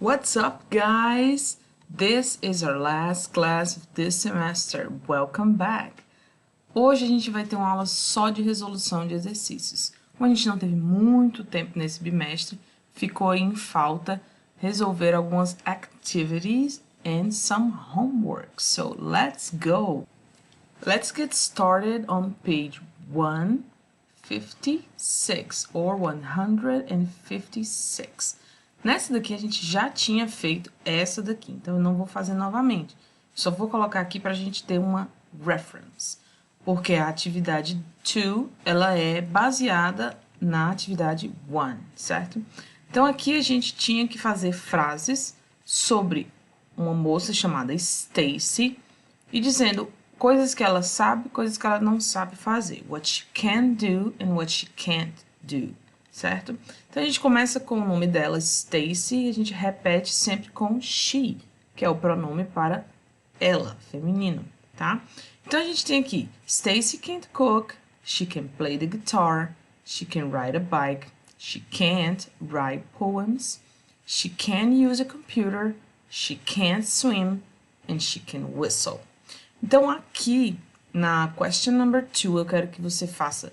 What's up, guys? This is our last class of this semester. Welcome back! Hoje a gente vai ter uma aula só de resolução de exercícios. Como a gente não teve muito tempo nesse bimestre, ficou em falta resolver algumas activities and some homework. So, let's go! Let's get started on page 156 or 156. Nessa daqui a gente já tinha feito essa daqui, então eu não vou fazer novamente. Só vou colocar aqui para a gente ter uma reference, porque a atividade 2, ela é baseada na atividade 1, certo? Então aqui a gente tinha que fazer frases sobre uma moça chamada Stacy e dizendo coisas que ela sabe, coisas que ela não sabe fazer. What she can do and what she can't do. Certo? Então, a gente começa com o nome dela, Stacy, e a gente repete sempre com she, que é o pronome para ela, feminino, tá? Então, a gente tem aqui, Stacy can't cook, she can play the guitar, she can ride a bike, she can't write poems, she can use a computer, she can't swim, and she can whistle. Então, aqui, na question number 2, eu quero que você faça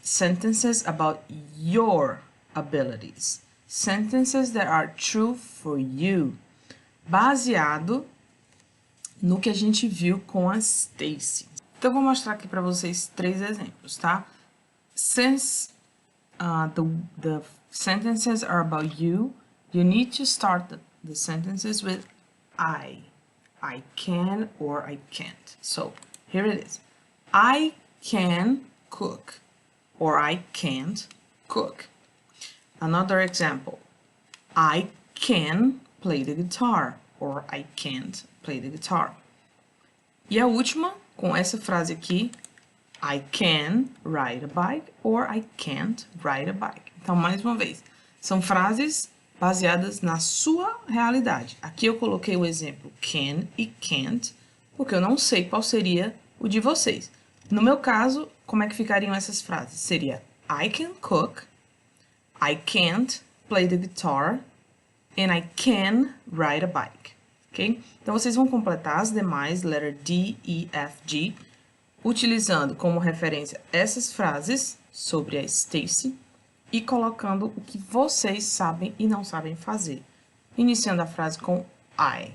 sentences about your abilities. Sentences that are true for you. Baseado no que a gente viu com a Stacy. Então, eu vou mostrar aqui para vocês 3 exemplos, tá? Since the sentences are about you, you need to start the sentences with I. I can or I can't. So, here it is. I can cook, or I can't cook. Another example, I can play the guitar, or I can't play the guitar. E a última, com essa frase aqui, I can ride a bike, or I can't ride a bike. Então, mais uma vez, são frases baseadas na sua realidade. Aqui eu coloquei o exemplo can e can't, porque eu não sei qual seria o de vocês. No meu caso, como é que ficariam essas frases? Seria I can cook, I can't play the guitar, and I can ride a bike, ok? Então, vocês vão completar as demais, letter D, E, F, G, utilizando como referência essas frases sobre a Stacy e colocando o que vocês sabem e não sabem fazer. Iniciando a frase com I.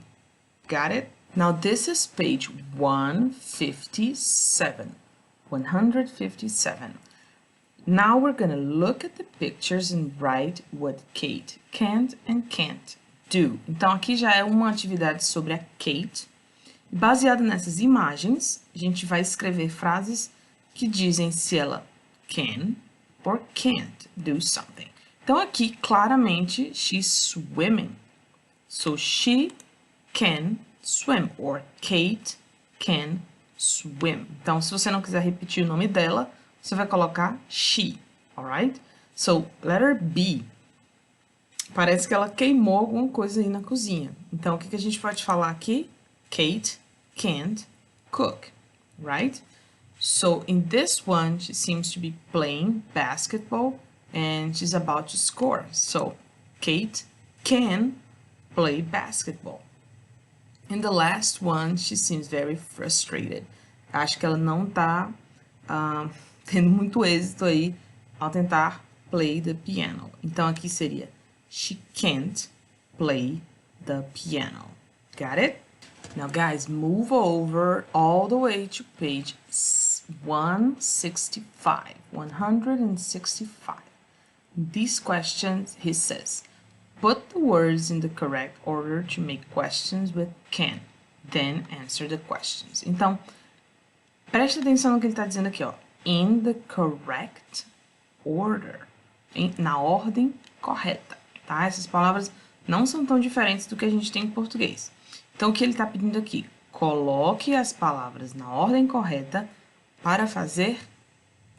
Got it? Now, this is page 157. 157. Now we're going to look at the pictures and write what Kate can't and can't do. Então, aqui já é uma atividade sobre a Kate. Baseada nessas imagens, a gente vai escrever frases que dizem se ela can or can't do something. Então, aqui, claramente, she's swimming. So, she can swim, or Kate can swim. Então, se você não quiser repetir o nome dela, você vai colocar she, alright? So, letter B. Parece que ela queimou alguma coisa aí na cozinha. Então, o que a gente pode falar aqui? Kate can't cook, right? So, in this one, she seems to be playing basketball and she's about to score. So, Kate can play basketball. In the last one, she seems very frustrated. Acho que ela não tá tendo muito êxito aí ao tentar play the piano. Então, aqui seria she can't play the piano. Got it? Now, guys, move over all the way to page 165. 165. In these questions, he says, put the words in the correct order to make questions with can. Then answer the questions. Então, preste atenção no que ele está dizendo aqui, ó. In the correct order. Na ordem correta, tá? Essas palavras não são tão diferentes do que a gente tem em português. Então, o que ele está pedindo aqui? Coloque as palavras na ordem correta para fazer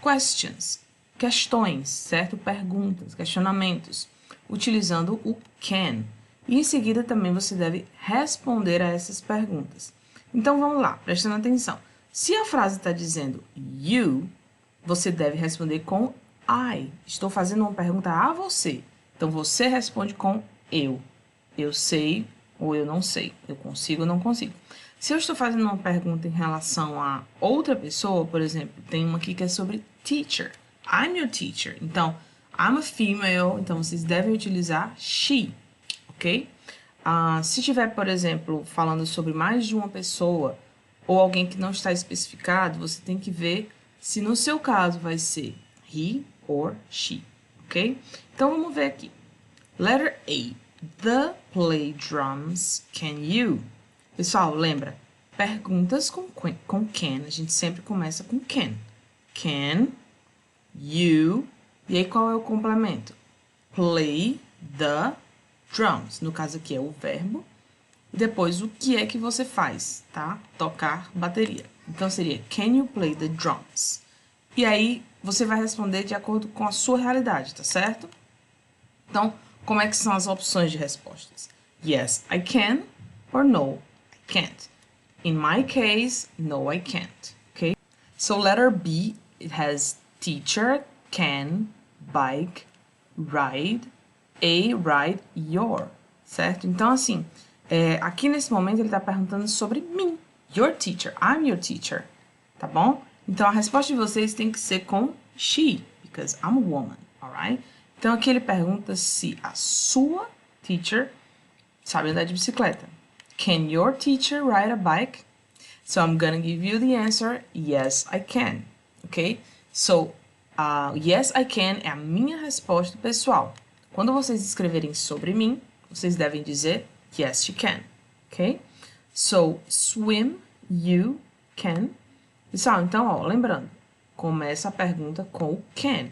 questions. Questões, certo? Perguntas, questionamentos. Utilizando o can. E em seguida também você deve responder a essas perguntas. Então vamos lá, prestando atenção. Se a frase está dizendo you, você deve responder com I. Estou fazendo uma pergunta a você. Então você responde com eu. eu sei ou eu não sei, eu consigo ou não consigo. Se eu estou fazendo uma pergunta em relação a outra pessoa, por exemplo, tem uma aqui que é sobre teacher. I'm your teacher. Então, I'm a female, então vocês devem utilizar she, ok? Se tiver, por exemplo, falando sobre mais de uma pessoa ou alguém que não está especificado, você tem que ver se no seu caso vai ser he or she, ok? Então, vamos ver aqui. Letter A. The play drums can you? Pessoal, lembra? Perguntas com can, a gente sempre começa com can. Can you? E aí, qual é o complemento? Play the drums. No caso aqui é o verbo. E depois, o que é que você faz, tá? Tocar bateria. Então, seria, can you play the drums? E aí, você vai responder de acordo com a sua realidade, tá certo? Então, como é que são as opções de respostas? Yes, I can, or no, I can't. In my case, no, I can't, okay? So, letter B, it has teacher, can, bike, ride, a, ride, your, certo? Então, assim, aqui nesse momento ele está perguntando sobre mim, your teacher, I'm your teacher, tá bom? Então, a resposta de vocês tem que ser com she, because I'm a woman, alright? Então, aqui ele pergunta se a sua teacher sabe andar de bicicleta. Can your teacher ride a bike? So, I'm gonna give you the answer, yes, I can, ok? So, yes, I can é a minha resposta pessoal. Quando vocês escreverem sobre mim, vocês devem dizer, yes, you can, ok? So, swim, you can. Pessoal, então, ó, lembrando, começa a pergunta com o can.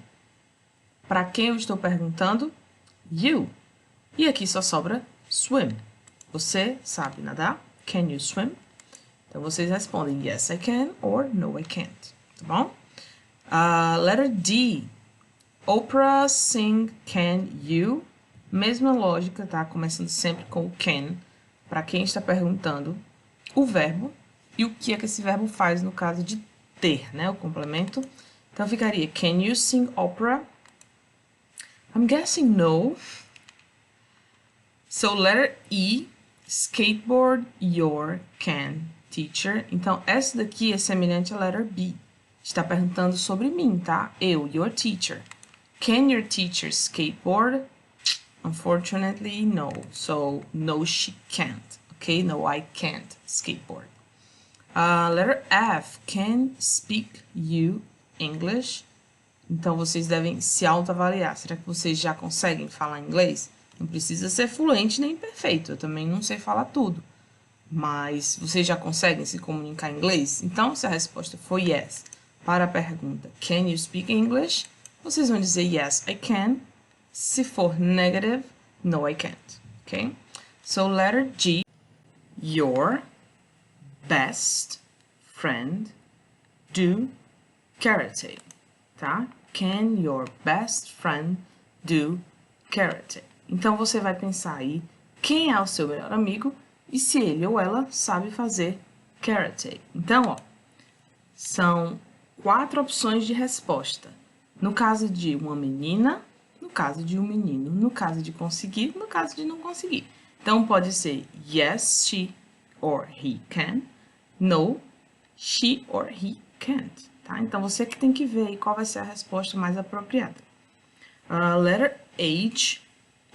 Para quem eu estou perguntando? You. E aqui só sobra swim. Você sabe nadar? Can you swim? Então, vocês respondem yes, I can or no, I can't. Tá bom? Letter D. Oprah sing can you? Mesma lógica, tá? Começando sempre com o can. Para quem está perguntando o verbo e o que é que esse verbo faz no caso de ter, né? O complemento. Então, ficaria can you sing opera? I'm guessing no. So, letter E, skateboard your can, teacher. Então, essa daqui é semelhante à letter B. Está perguntando sobre mim, tá? Eu, your teacher. Can your teacher skateboard? Unfortunately, no. So, no, she can't. Okay? No, I can't skateboard. Letter F, can speak you English? Então, vocês devem se autoavaliar. Será que vocês já conseguem falar inglês? Não precisa ser fluente nem perfeito. Eu também não sei falar tudo. Mas vocês já conseguem se comunicar em inglês? Então, se a resposta for yes para a pergunta can you speak English? Vocês vão dizer yes, I can. Se for negative, no, I can't. Ok? So, letter G. Your best friend do karate. Tá? Can your best friend do karate? Então, você vai pensar aí quem é o seu melhor amigo e se ele ou ela sabe fazer karate. Então, ó, são 4 opções de resposta. No caso de uma menina, no caso de um menino, no caso de conseguir, no caso de não conseguir. Então, pode ser yes, she or he can. No, she or he can't. Tá? Então, você que tem que ver aí qual vai ser a resposta mais apropriada. Letter H.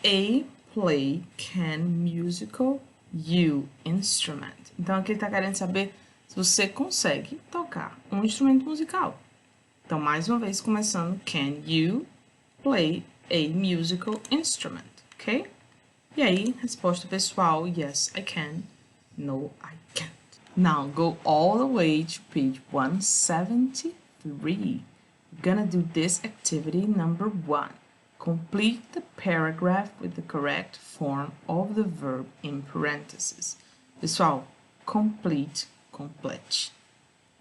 A play can musical you instrument. Então, aqui ele está querendo saber se você consegue tocar um instrumento musical. Então, mais uma vez, começando, can you play a musical instrument? Ok? E aí, resposta pessoal, yes, I can. No, I can't. Now, go all the way to page 173. We're gonna do this activity number 1. Complete the paragraph with the correct form of the verb in parentheses. Pessoal, complete, complete.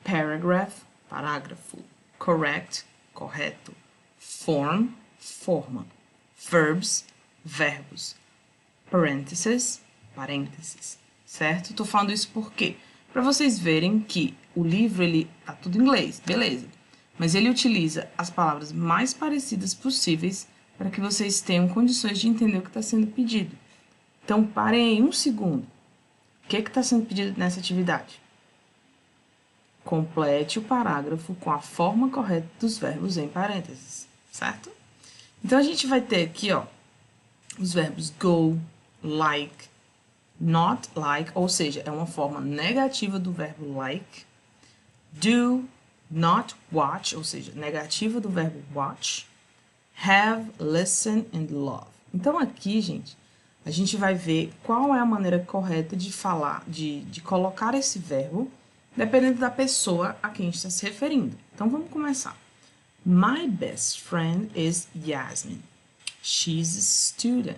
Paragraph, parágrafo. Correct, correto. Form, forma. Verbs, verbos. Parentheses, parênteses. Certo? Tô falando isso por quê? Para vocês verem que o livro, ele tá tudo em inglês, beleza. Mas ele utiliza as palavras mais parecidas possíveis para que vocês tenham condições de entender o que está sendo pedido. Então, parem aí um segundo. O que está sendo pedido nessa atividade? Complete o parágrafo com a forma correta dos verbos em parênteses, certo? Então, a gente vai ter aqui, ó, os verbos go, like, not like, ou seja, é uma forma negativa do verbo like. Do, not watch, ou seja, negativa do verbo watch. Have, listen and love. Então, aqui, gente, a gente vai ver qual é a maneira correta de falar, de colocar esse verbo, dependendo da pessoa a quem a gente está se referindo. Então, vamos começar. My best friend is Yasmin. She's a student.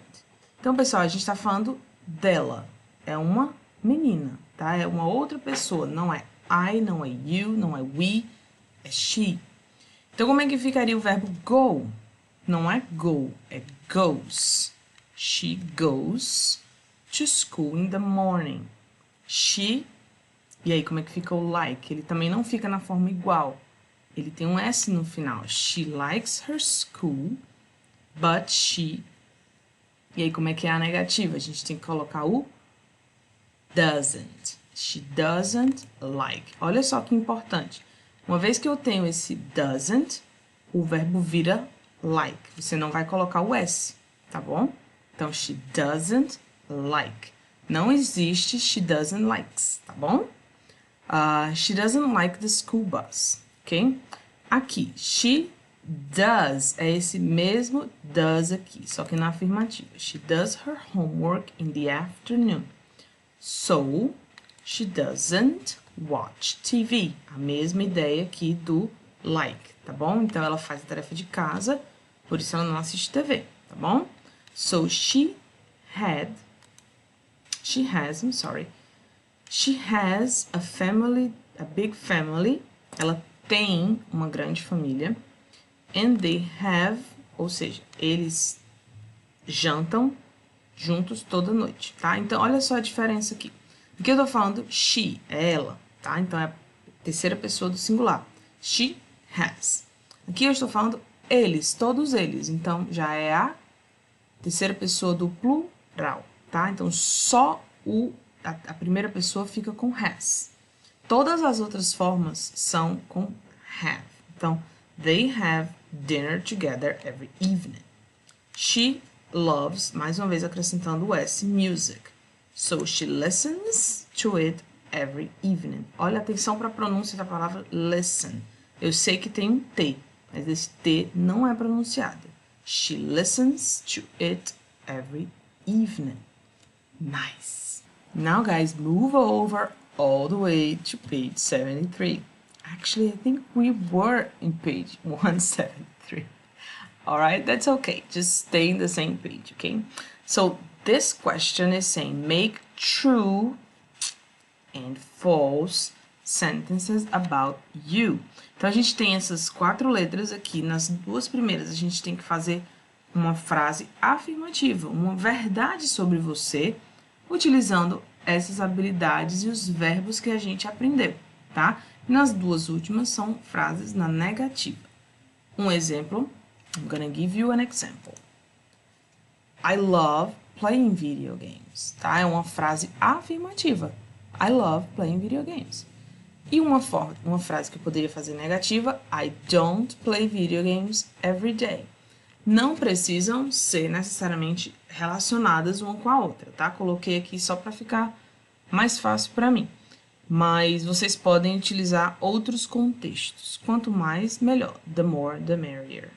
Então, pessoal, a gente está falando dela. É uma menina, tá? É uma outra pessoa. Não é I, não é you, não é we, é she. Então, como é que ficaria o verbo go? Não é go, é goes. She goes to school in the morning. She, e aí como é que fica o like? Ele também não fica na forma igual. Ele tem um S no final. She likes her school, but she... E aí como é que é a negativa? A gente tem que colocar o doesn't. She doesn't like. Olha só que importante. Uma vez que eu tenho esse doesn't, o verbo vira like. Você não vai colocar o S, tá bom? Então, she doesn't like. Não existe she doesn't likes, tá bom? She doesn't like the school bus, ok? Aqui, she does, é esse mesmo does aqui, só que na afirmativa. She does her homework in the afternoon. So, she doesn't watch TV. A mesma ideia aqui do like, tá bom? Então, ela faz a tarefa de casa, por isso ela não assiste TV, tá bom? So, she has a family, a big family. Ela tem uma grande família. And they have, ou seja, eles jantam juntos toda noite, tá? Então, olha só a diferença aqui. O que eu tô falando? She, é ela, tá? Então, é a terceira pessoa do singular. She has. Aqui eu estou falando eles, todos eles. Então, já é a terceira pessoa do plural, tá? Então, só a primeira pessoa fica com has. Todas as outras formas são com have. Então, they have dinner together every evening. She loves, mais uma vez acrescentando o S, music. So, she listens to it every evening. Olha, atenção para a pronúncia da palavra listen. Eu sei que tem um T, mas esse T não é pronunciado. She listens to it every evening. Nice. Now, guys, move over all the way to page 73. Actually, I think we were in page 173. All right, that's okay. Just stay in the same page, okay? So this question is saying make true and false sentences about you. Então, a gente tem essas 4 letras aqui. Nas 2 primeiras, a gente tem que fazer uma frase afirmativa, uma verdade sobre você, utilizando essas habilidades e os verbos que a gente aprendeu, tá? E nas 2 últimas são frases na negativa. Um exemplo, I'm gonna give you an example. I love playing video games, tá? É uma frase afirmativa. I love playing video games. E uma frase que eu poderia fazer negativa, I don't play video games every day. Não precisam ser necessariamente relacionadas uma com a outra, tá? Coloquei aqui só para ficar mais fácil para mim. Mas vocês podem utilizar outros contextos. Quanto mais, melhor. The more, the merrier.